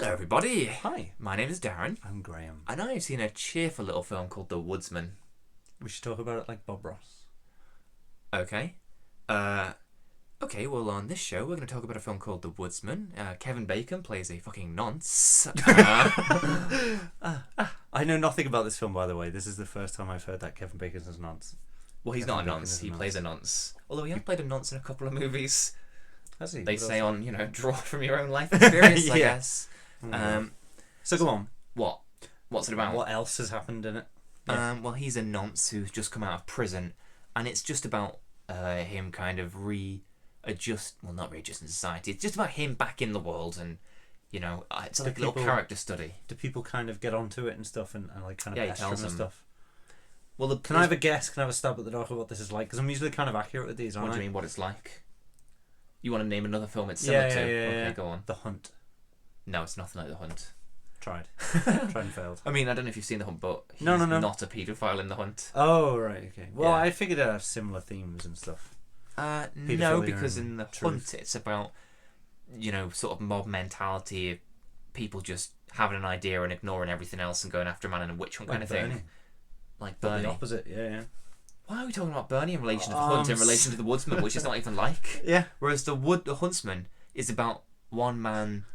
Hello everybody. Hi. My name is Darren. I'm Graham. And I've seen a cheerful little film called The Woodsman. We should talk about it like Bob Ross. Okay. Okay, well on this show we're going to talk about a film called The Woodsman. Kevin Bacon plays a fucking nonce. I know nothing about this film, by the way. This is the first time I've heard that Kevin Bacon's a nonce. Well, he's not a nonce. He plays a nonce. Although he has played a nonce in a couple of movies. Has he? They say on, draw from your own life experience, I guess. So go on. What? What's it about? What else has happened in it? Well, he's a nonce who's just come out of prison, and it's just about him kind of not readjusting society. It's just about him back in the world, and it's like a little character study. Do people kind of get onto it and stuff, and like kind of pester him and stuff? Well, can I have a guess? Can I have a stab at the dark of what this is like? Because I'm usually kind of accurate with these, aren't I? What do you mean? What it's like? You want to name another film it's similar to? Okay, go on. The Hunt. No, it's nothing like The Hunt. Tried and failed. I mean, I don't know if you've seen The Hunt, but he's no. not a paedophile in The Hunt. Oh, right, okay. Well, I figured it had similar themes and stuff. No, because in The Hunt it's about, sort of mob mentality, people just having an idea and ignoring everything else and going after a man in a witch hunt kind of thing. Like Bernie. The opposite, yeah. Why are we talking about Bernie in relation to The Hunt in relation to The Woodsman, which is not even like? Yeah. Whereas The Huntsman is about one man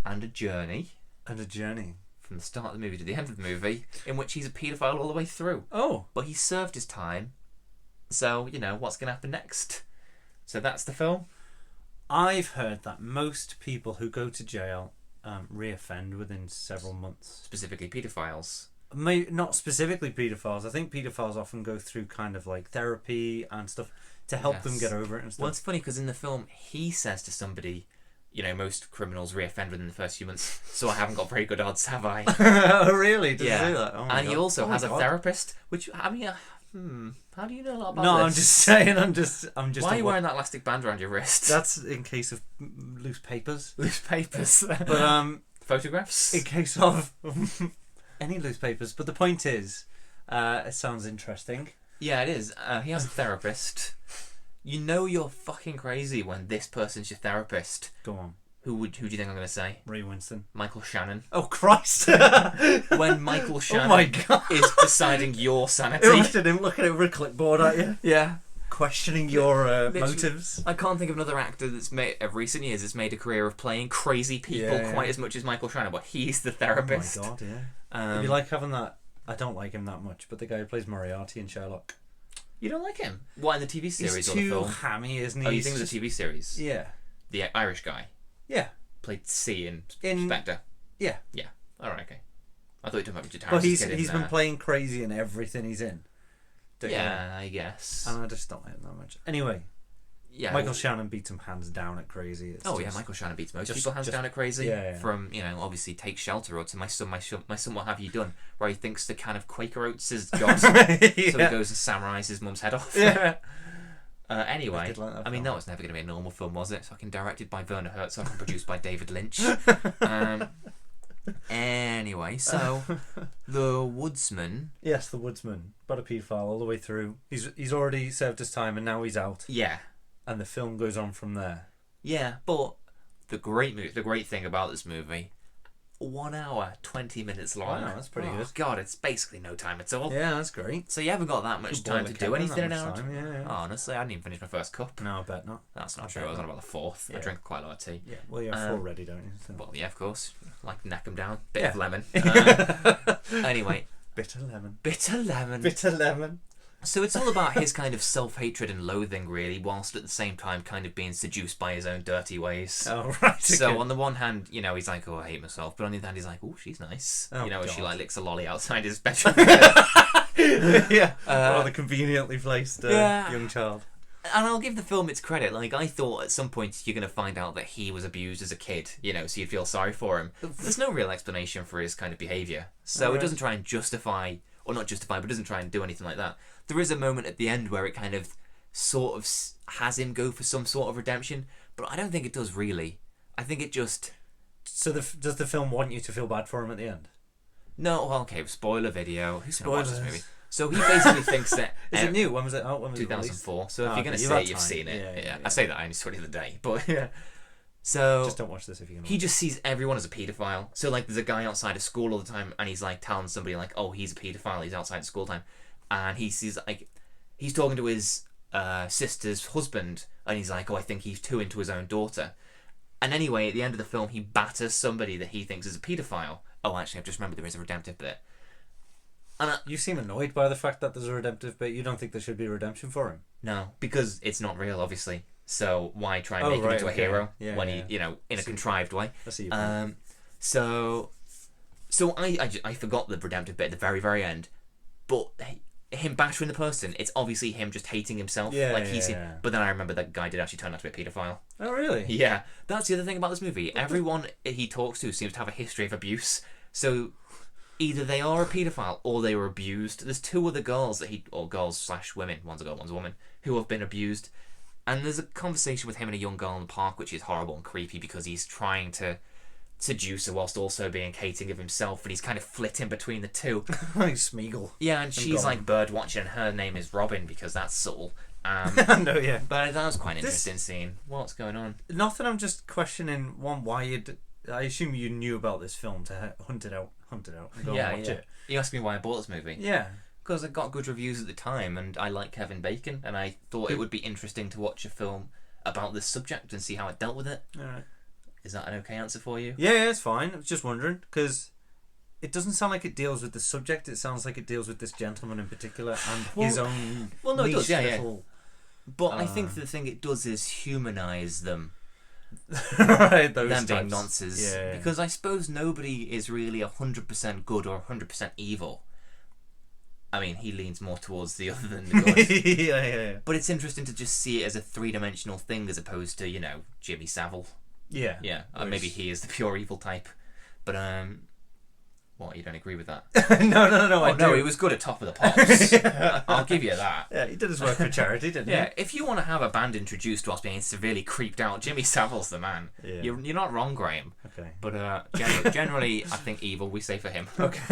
and a journey. And a journey. From the start of the movie to the end of the movie, in which he's a paedophile all the way through. Oh. But he served his time, so, what's going to happen next? So that's the film. I've heard that most people who go to jail reoffend within several months. Specifically paedophiles. Not specifically paedophiles. I think paedophiles often go through kind of like therapy and stuff to help them get over it and stuff. Well, it's funny because in the film he says to somebody, most criminals reoffend within the first few months, so I haven't got very good odds, have I? Oh, really? Does he say that? Oh, and he also has a therapist, which, I mean, how do you know a lot about this? No, I'm just saying, I'm just. Why are you wearing that elastic band around your wrist? That's in case of loose papers. Loose papers. But, photographs? In case of any loose papers. But the point is, it sounds interesting. Yeah, it is. He has a therapist. You're fucking crazy when this person's your therapist. Go on. Who do you think I'm going to say? Ray Winston. Michael Shannon. Oh, Christ. When Michael Shannon is deciding your sanity. Imagine him looking over a clipboard at you. Yeah. Questioning your motives. I can't think of another actor that's made of recent years that's made a career of playing crazy people quite as much as Michael Shannon, but he's the therapist. Oh my God, yeah. It'd be like having that. I don't like him that much, but the guy who plays Moriarty in Sherlock. You don't like him? What, in the TV series He's or the film? too hammy, isn't he? Oh, you think of the TV series? Yeah. The Irish guy? Yeah. Played C in Spectre? Yeah. Yeah. Alright, okay. I thought you were talking about Richard But Harris. he's been playing crazy in everything he's in. Yeah, I guess. And I just don't like him that much. Anyway. Yeah, Michael Shannon beats him hands down at crazy. Michael Shannon beats most people hands down at crazy. Yeah. From, obviously Take Shelter or to my son, what have you done? Where he thinks the can of Quaker Oats is God. So he goes and samurais his mum's head off. Yeah. Anyway, I mean, that was never going to be a normal film, was it? Fucking directed by Werner Herzog and produced by David Lynch. Anyway, so The Woodsman. Yes, The Woodsman. But a paedophile all the way through. He's already served his time and now he's out. Yeah. And the film goes on from there. Yeah, but the great thing about this movie, 1 hour, 20 minutes long. Wow, that's pretty good. God, it's basically no time at all. Yeah, that's great. So you haven't got that much time to do anything in an hour. Yeah. Oh, honestly, I didn't even finish my first cup. No, I bet not. That's not true. I was on about the fourth. Yeah. I drink quite a lot of tea. Yeah, well, you have 4 ready, don't you? So. Well, yeah, of course. Like, neck them down. Bit of lemon. Anyway. Bitter lemon. Bitter lemon. Bitter lemon. So it's all about his kind of self-hatred and loathing, really, whilst at the same time kind of being seduced by his own dirty ways. Oh, right. So on the one hand, he's like, oh, I hate myself. But on the other hand, he's like, oh, she's nice. Oh, God. She licks a lolly outside his bedroom. Yeah. Rather conveniently placed young child. And I'll give the film its credit. Like, I thought at some point you're going to find out that he was abused as a kid, so you'd feel sorry for him. There's no real explanation for his kind of behaviour. So it doesn't try and justify, or not justify, but doesn't try and do anything like that. There is a moment at the end where it kind of sort of has him go for some sort of redemption, but I don't think it does really. I think it just... So does the film want you to feel bad for him at the end? No, well, okay, spoiler video. Who's going to watch this movie? So he basically thinks that... Is it new? When was it out? 2004. So if you're going to say you've seen it... Yeah. I say that I only saw it the other day. But So Just don't watch this if you can. he just sees everyone as a paedophile. So like, there's a guy outside of school all the time, and he's like telling somebody like, "Oh, he's a paedophile. He's outside of school time," and he sees like he's talking to his sister's husband, and he's like, "Oh, I think he's too into his own daughter." And anyway, at the end of the film, he batters somebody that he thinks is a paedophile. Oh, actually, I've just remembered there is a redemptive bit. And You seem annoyed by the fact that there's a redemptive bit. You don't think there should be a redemption for him? no, because it's not real, obviously. So why try and make him into a hero when he, in a contrived way? I see your point. So I forgot the redemptive bit at the very, very end, but him battering the person, it's obviously him just hating himself. But then I remember that guy did actually turn out to be a paedophile. Oh, really? Yeah, that's the other thing about this movie. Everyone he talks to seems to have a history of abuse. So either they are a paedophile or they were abused. There's two other girls or girls/women, one's a girl, one's a woman, who have been abused. And there's a conversation with him and a young girl in the park, which is horrible and creepy because he's trying to seduce her whilst also being hating of himself, and he's kind of flitting between the two. Like Smeagol. Yeah, and she's like bird watching, and her name is Robin because that's subtle. No, yeah. But that was quite an interesting scene. What's going on? Nothing. I'm just questioning why you'd. I assume you knew about this film to hunt it out, and go and watch it. You asked me why I bought this movie. Yeah. Because it got good reviews at the time, and I like Kevin Bacon, and I thought it would be interesting to watch a film about this subject and see how it dealt with it. Alright. Is that an okay answer for you? Yeah, it's fine. I was just wondering, because it doesn't sound like it deals with the subject. It sounds like it deals with this gentleman in particular and his own. Well, no, it does, yeah. But I Uh, think the thing it does is humanise them. Right, those them being types. nonces. Yeah. Because I suppose nobody is really 100% good or 100% evil. I mean, he leans more towards the other than the good. yeah. But it's interesting to just see it as a three-dimensional thing as opposed to, Jimmy Savile. Yeah. Yeah, maybe he is the pure evil type. But, what, you don't agree with that? No, I do. No, he was good at Top of the Pops. I'll give you that. Yeah, he did his work for charity, didn't he? Yeah, if you want to have a band introduced whilst being severely creeped out, Jimmy Savile's the man. Yeah. You're not wrong, Graham. Okay. But generally, I think evil, we say for him. Okay.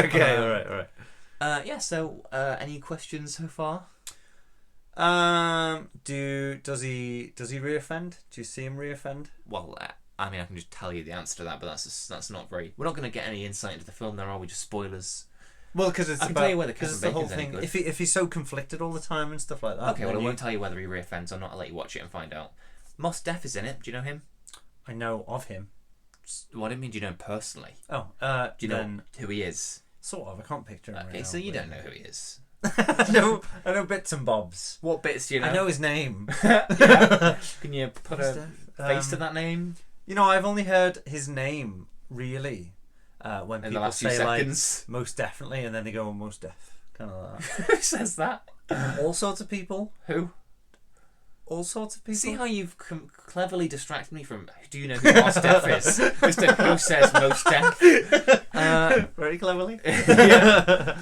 Okay. All right. So any questions so far? Does he reoffend? Do you see him reoffend? Well, I mean, I can just tell you the answer to that, but that's not very. We're not going to get any insight into the film. There are we just spoilers? Well, because it's I can tell you whether Kevin the whole Bacon's any thing. good. If he's so conflicted all the time and stuff like that. Okay, well, I then won't tell you whether he reoffends or not. I'll let you watch it and find out. Mos Def is in it. Do you know him? I know of him. What do you mean? Do you know him personally? Oh, Do you know who he is? Sort of. I can't picture him. Okay, right so now, you but- don't know who he is. I know bits and bobs. What bits do you know? I know his name. Yeah. Can you put Mos a Def. face to that name I've only heard his name really when in the people last few say seconds? like most definitely, and then they go Most Def, kind of like Who says that? that. All sorts of people. Who? All sorts of people. See how you've cleverly distracted me from do you know who Mos Def is? Mr. Who says Mos Def? Very cleverly. Yeah.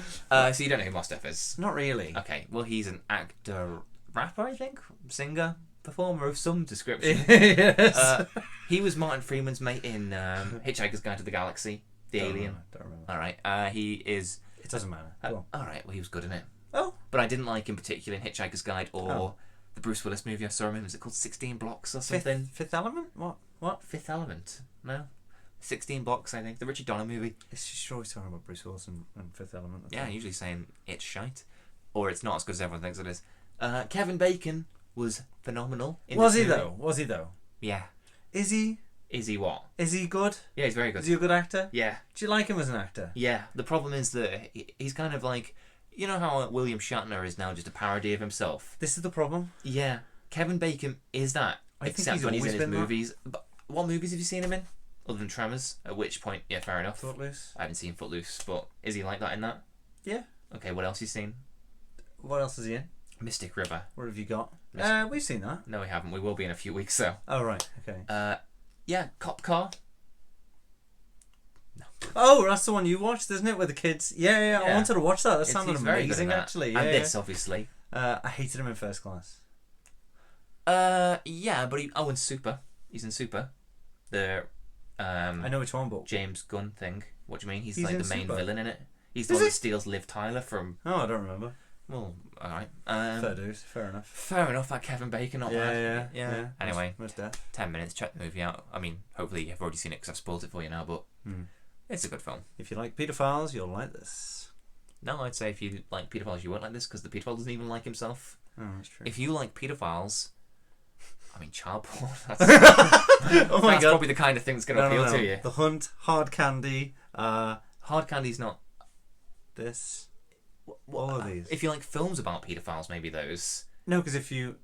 So you don't know who Mos Def is? Not really. Okay, well he's an actor, rapper, I think, singer, performer of some description. Yes. He was Martin Freeman's mate in Hitchhiker's Guide to the Galaxy, the Alien. Don't remember. All right, he is. It doesn't matter. Go on. All right, well he was good in it. Oh. But I didn't like in particular in Hitchhiker's Guide or the Bruce Willis movie I saw him in. Was it called 16 Blocks or something? Fifth Element? What? Fifth Element? No. 16 Blocks, I think. The Richard Donner movie. It's just always talking about Bruce Willis and Fifth Element. Yeah, usually saying it's shite. Or it's not as good as everyone thinks it is. Kevin Bacon was phenomenal. Was he though? Yeah. Is he? Is he what? Is he good? Yeah, he's very good. Is he a good actor? Yeah. Do you like him as an actor? Yeah. The problem is that he's kind of like... You know how William Shatner is now just a parody of himself? This is the problem. Yeah. Kevin Bacon is that. I think except he's when he's in always his been that. movies. But what movies have you seen him in? Other than Tremors? At which point, yeah, fair enough. Footloose. I haven't seen Footloose, but is he like that in that? Yeah. Okay, what else you seen? What else is he in? Mystic River. What have you got? Mystic- We've seen that. No, we haven't. We will be in a few weeks, though. Oh right. Okay. Yeah, Cop Car. Oh, that's the one you watched, isn't it, with the kids? Yeah. I Yeah. wanted to watch that. That sounded He's very good amazing, in that. actually. Yeah. And this, obviously. I hated him in First Class. Yeah, but and Super. He's in Super. The I know which one, but James Gunn thing. What do you mean? He's He's like in the main Super? villain in it. He's the Is one he? that steals Liv Tyler from... oh, I don't remember. Well, all right. Fair dues. Fair enough. Fair enough. That Kevin Bacon, not bad. Yeah. Anyway, Mos Def. 10 minutes. Check the movie out. I mean, hopefully you've already seen it because I've spoiled it for you now. But it's a good film. If you like paedophiles, you'll like this. No, I'd say if you like paedophiles, you won't like this because the paedophile doesn't even like himself. Oh, that's true. If you like paedophiles, I mean, child porn. That's, oh my that's god. probably the kind of thing that's going to appeal to you. The Hunt, Hard Candy, Hard Candy's not. this. All of these. If you like films about paedophiles, maybe those. No, because if you.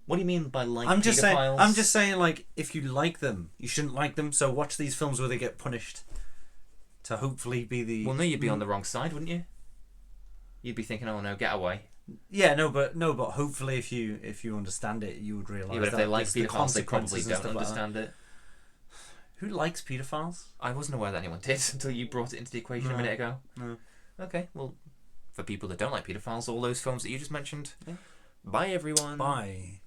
What do you mean by like? I'm paedophiles? just saying, like, if you like them, you shouldn't like them. So watch these films where they get punished. To hopefully be the. Well, no, you'd be on the wrong side, wouldn't you? You'd be thinking, "Oh no, get away." Yeah, but hopefully, if you understand it, you would realise. Yeah, but if they like it's the paedophiles, they probably consequences and don't stuff like that. understand it. Who likes paedophiles? I wasn't aware that anyone did until you brought it into the equation a minute ago. No. Okay, well, for people that don't like paedophiles, all those films that you just mentioned. Yeah. Bye, everyone. Bye.